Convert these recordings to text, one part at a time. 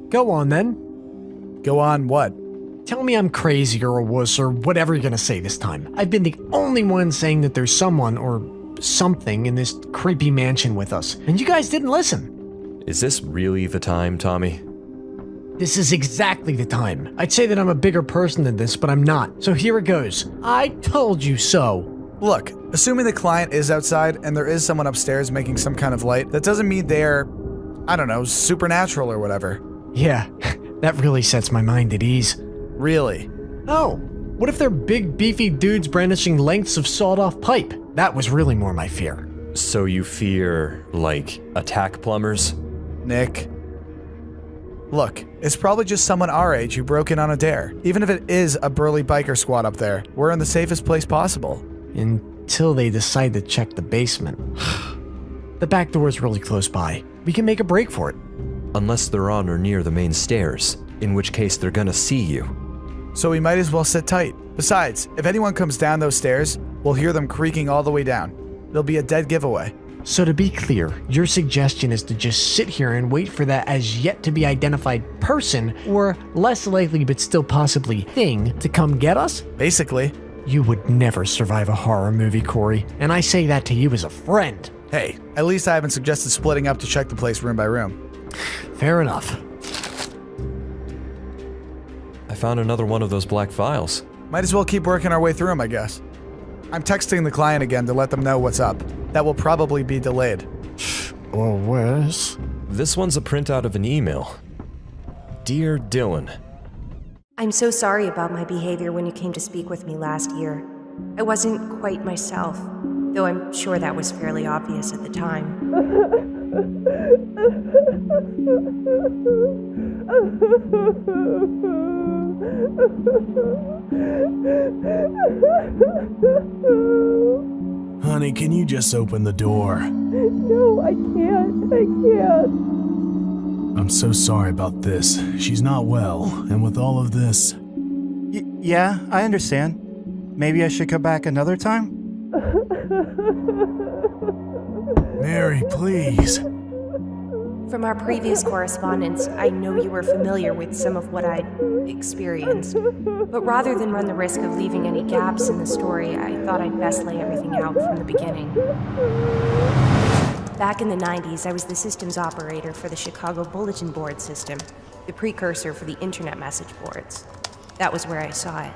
Go on then. Go on what? Tell me I'm crazy or a wuss or whatever you're gonna say this time. I've been the only one saying that there's someone or something in this creepy mansion with us, and you guys didn't listen. Is this really the time, Tommy? This is exactly the time. I'd say that I'm a bigger person than this, but I'm not. So here it goes. I told you so. Look, assuming the client is outside and there is someone upstairs making some kind of light, that doesn't mean they're, I don't know, supernatural or whatever. Yeah, that really sets my mind at ease. Really? Oh, what if they're big, beefy dudes brandishing lengths of sawed-off pipe? That was really more my fear. So you fear, like, attack plumbers? Nick. Look, it's probably just someone our age who broke in on a dare. Even if it is a burly biker squad up there, we're in the safest place possible. Until they decide to check the basement. The back door is really close by. We can make a break for it. Unless they're on or near the main stairs, in which case they're gonna see you. So we might as well sit tight. Besides, if anyone comes down those stairs, we'll hear them creaking all the way down. It'll be a dead giveaway. So to be clear, your suggestion is to just sit here and wait for that as yet to be identified person, or less likely but still possibly thing, to come get us? Basically. You would never survive a horror movie, Cory, and I say that to you as a friend. Hey, at least I haven't suggested splitting up to check the place room by room. Fair enough. I found another one of those black files. Might as well keep working our way through them, I guess. I'm texting the client again to let them know what's up. That will probably be delayed. Or worse. This one's a printout of an email. Dear Dylan. I'm so sorry about my behavior when you came to speak with me last year. I wasn't quite myself, though I'm sure that was fairly obvious at the time. Honey, can you just open the door? No, I can't. I'm so sorry about this. She's not well, and with all of this... Yeah, I understand. Maybe I should come back another time? Mary, please. From our previous correspondence, I know you were familiar with some of what I'd experienced. But rather than run the risk of leaving any gaps in the story, I thought I'd best lay everything out from the beginning. Back in the 90s, I was the systems operator for the Chicago Bulletin Board system, the precursor for the internet message boards. That was where I saw it.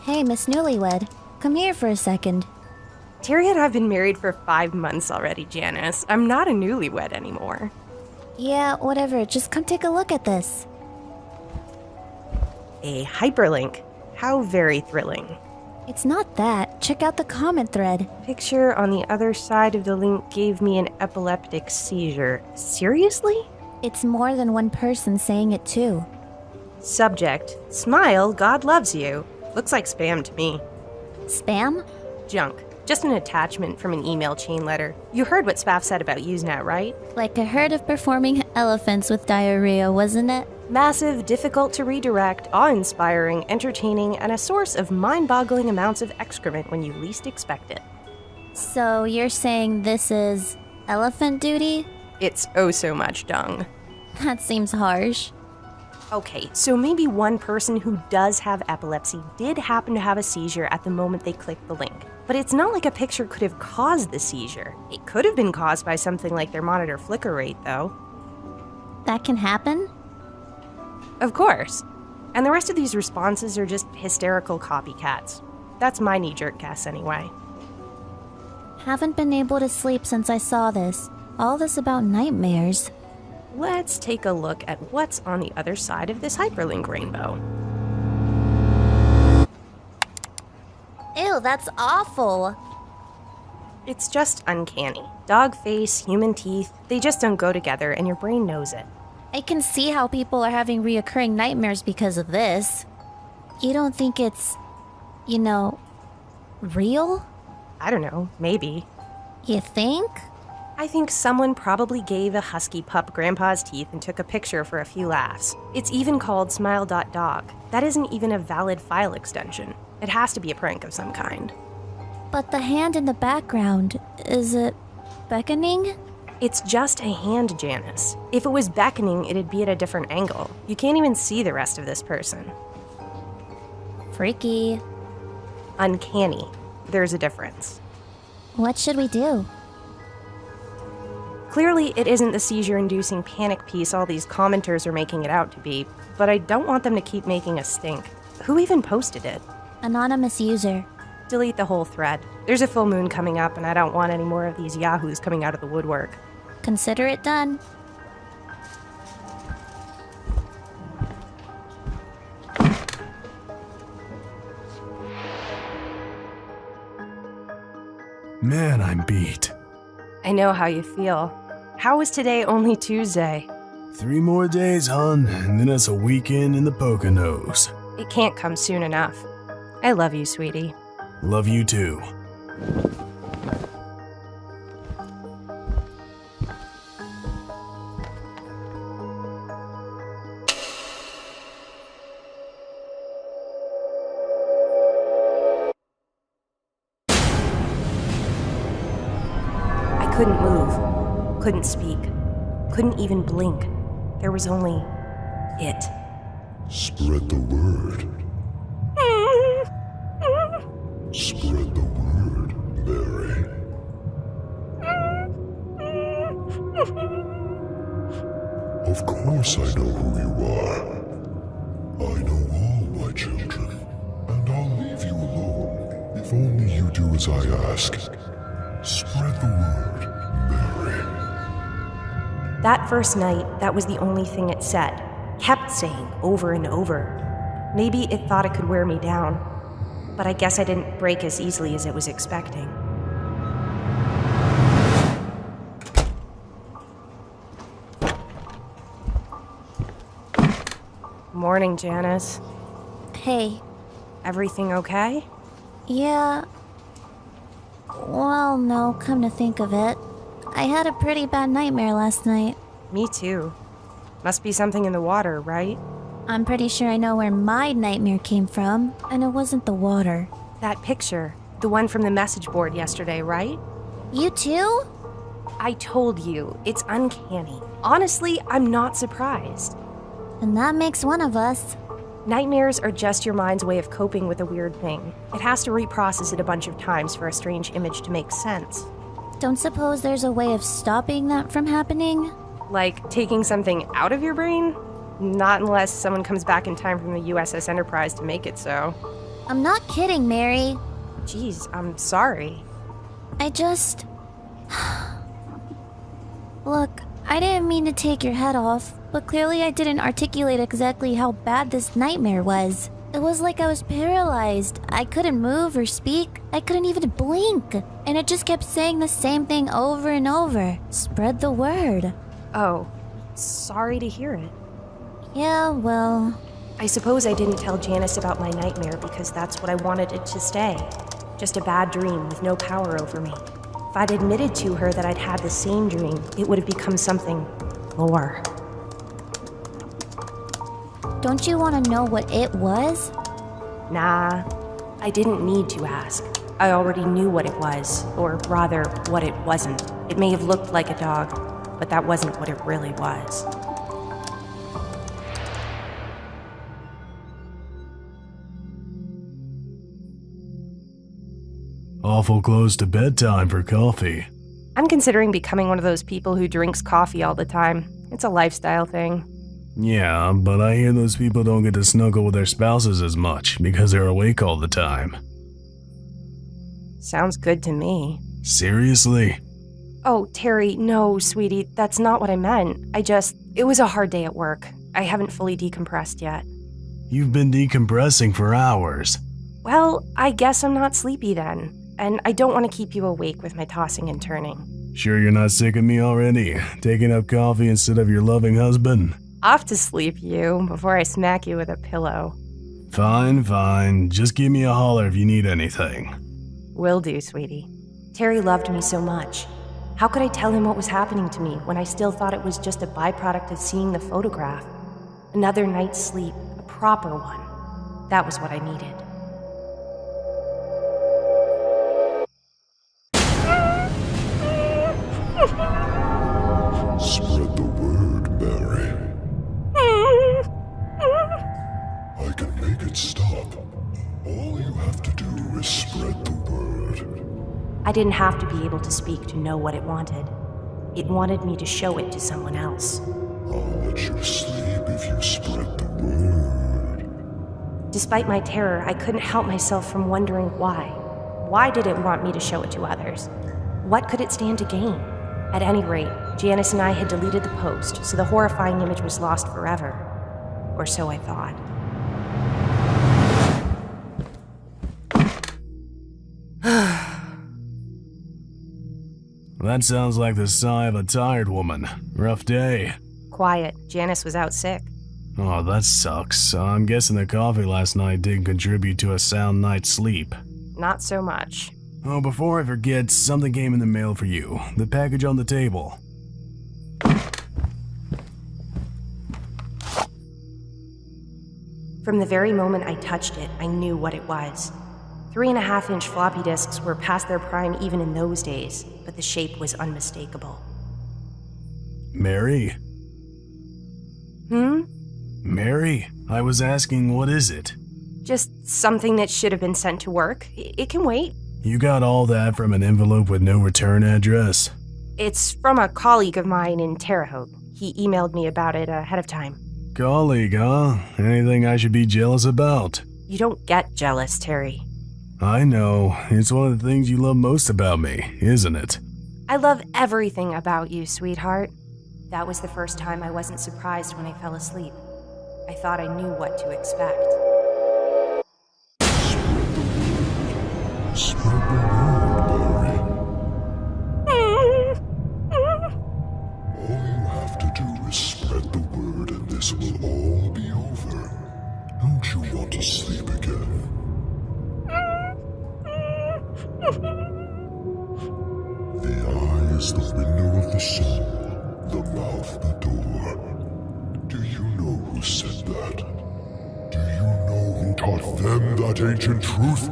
Hey, Miss Newlywed. Come here for a second. Terry and I have been married for 5 months already, Janice. I'm not a newlywed anymore. Yeah, whatever. Just come take a look at this. A hyperlink. How very thrilling. It's not that. Check out the comment thread. Picture on the other side of the link gave me an epileptic seizure. Seriously? It's more than one person saying it too. Subject. Smile, God loves you. Looks like spam to me. Spam? Junk. Just an attachment from an email chain letter. You heard what Spaff said about Usenet, right? Like a herd of performing elephants with diarrhea, wasn't it? Massive, difficult to redirect, awe-inspiring, entertaining, and a source of mind-boggling amounts of excrement when you least expect it. So you're saying this is elephant duty? It's oh so much dung. That seems harsh. Okay, so maybe one person who does have epilepsy did happen to have a seizure at the moment they clicked the link. But it's not like a picture could have caused the seizure. It could have been caused by something like their monitor flicker rate, though. That can happen? Of course. And the rest of these responses are just hysterical copycats. That's my knee-jerk guess, anyway. Haven't been able to sleep since I saw this. All this about nightmares. Let's take a look at what's on the other side of this hyperlink rainbow. Ew, that's awful. It's just uncanny. Dog face, human teeth, they just don't go together and your brain knows it. I can see how people are having reoccurring nightmares because of this. You don't think it's, real? I don't know, maybe. You think? I think someone probably gave a husky pup grandpa's teeth and took a picture for a few laughs. It's even called Smile.dog. That isn't even a valid file extension. It has to be a prank of some kind. But the hand in the background, is it beckoning? It's just a hand, Janice. If it was beckoning, it'd be at a different angle. You can't even see the rest of this person. Freaky. Uncanny. There's a difference. What should we do? Clearly, it isn't the seizure-inducing panic piece all these commenters are making it out to be, but I don't want them to keep making us stink. Who even posted it? Anonymous user. Delete the whole thread. There's a full moon coming up, and I don't want any more of these yahoos coming out of the woodwork. Consider it done. Man, I'm beat. I know how you feel. How is today only Tuesday? 3 more days, hon, and then it's a weekend in the Poconos. It can't come soon enough. I love you, sweetie. Love you too. I couldn't move, couldn't speak, couldn't even blink. There was only it. Spread the word. Spread the word, Mary. Of course I know who you are. I know all my children, and I'll leave you alone if only you do as I ask. Spread the word, Mary. That first night, that was the only thing it said. Kept saying over and over. Maybe it thought it could wear me down, but I guess I didn't break as easily as it was expecting. Morning, Janice. Hey. Everything okay? Yeah. Well, no, come to think of it. I had a pretty bad nightmare last night. Me too. Must be something in the water, right? I'm pretty sure I know where my nightmare came from, and it wasn't the water. That picture, the one from the message board yesterday, right? You too? I told you, it's uncanny. Honestly, I'm not surprised. And that makes one of us. Nightmares are just your mind's way of coping with a weird thing. It has to reprocess it a bunch of times for a strange image to make sense. Don't suppose there's a way of stopping that from happening? Like taking something out of your brain? Not unless someone comes back in time from the USS Enterprise to make it so. I'm not kidding, Mary. Jeez, I'm sorry. I just... Look, I didn't mean to take your head off, but clearly I didn't articulate exactly how bad this nightmare was. It was like I was paralyzed. I couldn't move or speak. I couldn't even blink. And it just kept saying the same thing over and over. Spread the word. Oh, sorry to hear it. Yeah, well... I suppose I didn't tell Janice about my nightmare because that's what I wanted it to stay. Just a bad dream with no power over me. If I'd admitted to her that I'd had the same dream, it would have become something more. Don't you want to know what it was? Nah, I didn't need to ask. I already knew what it was, or rather, what it wasn't. It may have looked like a dog, but that wasn't what it really was. Awful close to bedtime for coffee. I'm considering becoming one of those people who drinks coffee all the time. It's a lifestyle thing. Yeah, but I hear those people don't get to snuggle with their spouses as much because they're awake all the time. Sounds good to me. Seriously? Oh, Terry, no, sweetie, that's not what I meant. It was a hard day at work. I haven't fully decompressed yet. You've been decompressing for hours. Well, I guess I'm not sleepy then. And I don't want to keep you awake with my tossing and turning. Sure you're not sick of me already? Taking up coffee instead of your loving husband? Off to sleep, you, before I smack you with a pillow. Fine. Just give me a holler if you need anything. Will do, sweetie. Terry loved me so much. How could I tell him what was happening to me when I still thought it was just a byproduct of seeing the photograph? Another night's sleep, a proper one. That was what I needed. spread the word, Mary. I can make it stop. All you have to do is spread the word. I didn't have to be able to speak to know what it wanted. It wanted me to show it to someone else. I'll let you sleep if you spread the word. Despite my terror, I couldn't help myself from wondering why. Why did it want me to show it to others? What could it stand to gain? At any rate, Janice and I had deleted the post, so the horrifying image was lost forever. Or so I thought. That sounds like the sigh of a tired woman. Rough day. Quiet. Janice was out sick. Oh, that sucks. I'm guessing the coffee last night didn't contribute to a sound night's sleep. Not so much. Oh, before I forget, something came in the mail for you. The package on the table. From the very moment I touched it, I knew what it was. 3.5-inch floppy disks were past their prime even in those days, but the shape was unmistakable. Mary? Mary? I was asking, what is it? Just something that should have been sent to work. It can wait. You got all that from an envelope with no return address? It's from a colleague of mine in Terre Haute. He emailed me about it ahead of time. Colleague, huh? Anything I should be jealous about? You don't get jealous, Terry. I know. It's one of the things you love most about me, isn't it? I love everything about you, sweetheart. That was the first time I wasn't surprised when I fell asleep. I thought I knew what to expect. Spread the word, Mary. All you have to do is spread the word and this will all be over. Don't you want to sleep again? The eye is the window of the soul, the mouth the door. Do you know who said that? Do you know who taught them that ancient truth?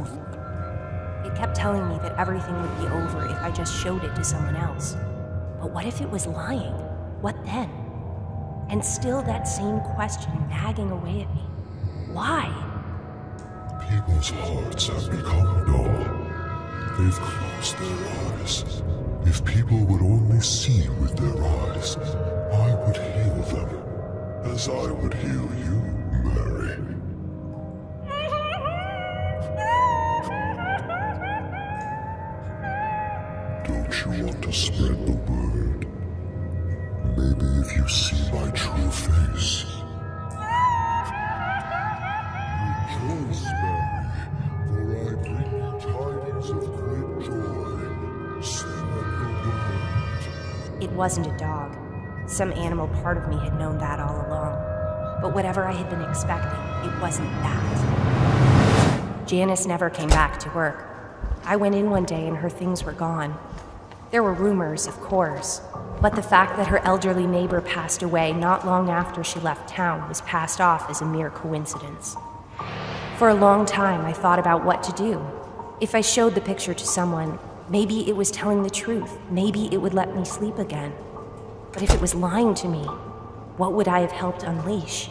It kept telling me that everything would be over if I just showed it to someone else. But what if it was lying? What then? And still that same question nagging away at me. Why? People's hearts have become dull. They've closed their eyes. If people would only see with their eyes, I would heal them, as I would heal you, Mary. Don't you want to spread the word? Maybe if you see my true face. Rejoice, Mary, for I bring you tidings of great joy. Spread the word. It wasn't a dog. Some animal part of me had known that all along. But whatever I had been expecting, it wasn't that. Janice never came back to work. I went in one day and her things were gone. There were rumors, of course, but the fact that her elderly neighbor passed away not long after she left town was passed off as a mere coincidence. For a long time, I thought about what to do. If I showed the picture to someone, maybe it was telling the truth. Maybe it would let me sleep again. But if it was lying to me, what would I have helped unleash?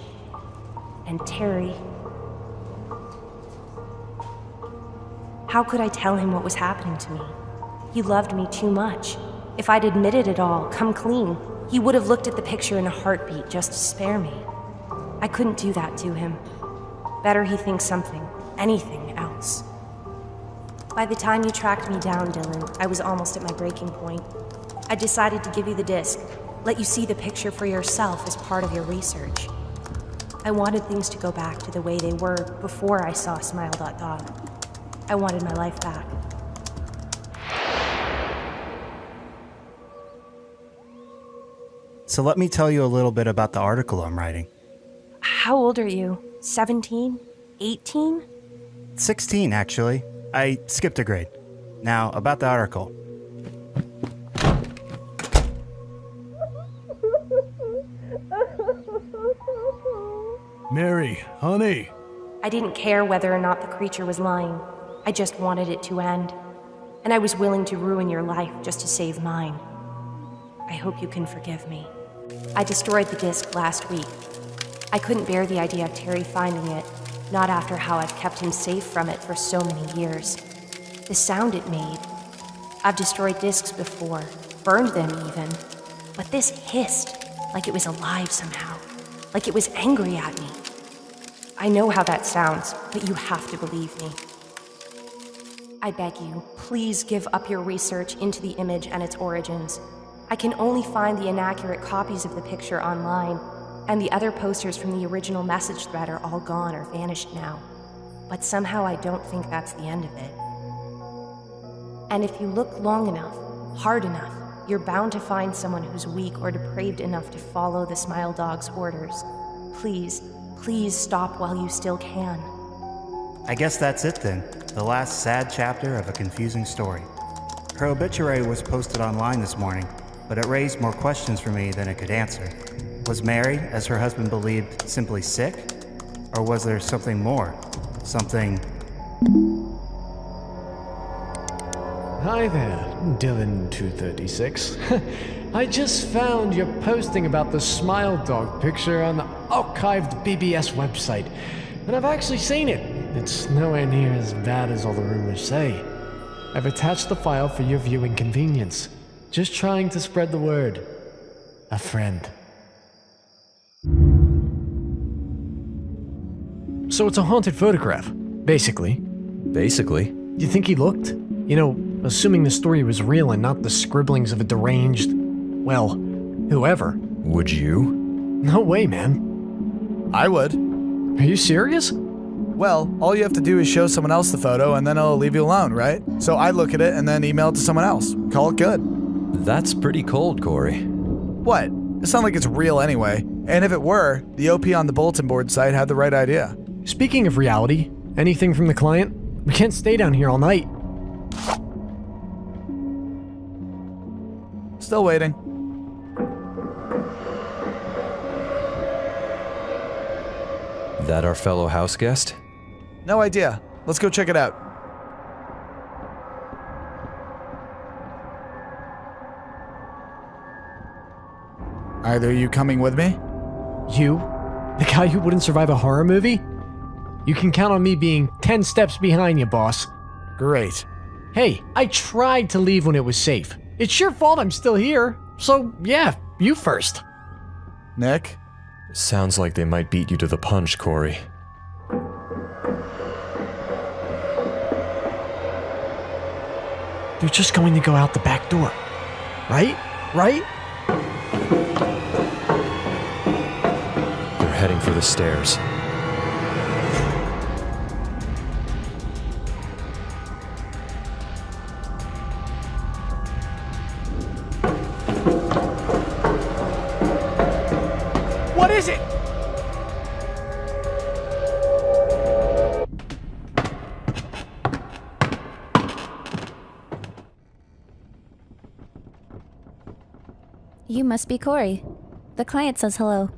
And Terry... How could I tell him what was happening to me? He loved me too much. If I'd admitted it all, come clean, he would have looked at the picture in a heartbeat just to spare me. I couldn't do that to him. Better he think something, anything else. By the time you tracked me down, Dylan, I was almost at my breaking point. I decided to give you the disc, let you see the picture for yourself as part of your research. I wanted things to go back to the way they were before I saw Smile.dog. I wanted my life back. So let me tell you a little bit about the article I'm writing. How old are you? 17? 18? 16, actually. I skipped a grade. Now, about the article. Mary, honey. I didn't care whether or not the creature was lying. I just wanted it to end. And I was willing to ruin your life just to save mine. I hope you can forgive me. I destroyed the disc last week. I couldn't bear the idea of Terry finding it, not after how I've kept him safe from it for so many years. The sound it made. I've destroyed discs before, burned them even, but this hissed like it was alive somehow, like it was angry at me. I know how that sounds, but you have to believe me. I beg you, please give up your research into the image and its origins. I can only find the inaccurate copies of the picture online, and the other posters from the original message thread are all gone or vanished now. But somehow I don't think that's the end of it. And if you look long enough, hard enough, you're bound to find someone who's weak or depraved enough to follow the Smile.dog's orders. Please, please stop while you still can. I guess that's it then. The last sad chapter of a confusing story. Her obituary was posted online this morning, but it raised more questions for me than it could answer. Was Mary, as her husband believed, simply sick? Or was there something more? Something... Hi there, Dylan236. I just found your posting about the Smile.dog picture on the archived BBS website, and I've actually seen it. It's nowhere near as bad as all the rumors say. I've attached the file for your viewing convenience. Just trying to spread the word. A friend. So it's a haunted photograph, basically. Basically. Do you think he looked? You know, assuming the story was real and not the scribblings of a deranged, well, whoever. Would you? No way, man. I would. Are you serious? Well, all you have to do is show someone else the photo and then it'll leave you alone, right? So I look at it and then email it to someone else. Call it good. That's pretty cold, Cory. What? It's not like it's real anyway. And if it were, the OP on the bulletin board site had the right idea. Speaking of reality, anything from the client? We can't stay down here all night. Still waiting. That our fellow house guest? No idea. Let's go check it out. Either you coming with me? You? The guy who wouldn't survive a horror movie? You can count on me being 10 steps behind you, boss. Great. Hey, I tried to leave when it was safe. It's your fault I'm still here. So, yeah, you first. Nick? Sounds like they might beat you to the punch, Cory. They're just going to go out the back door. Right? Right? They're heading for the stairs. What is it? You must be Cory. The client says hello.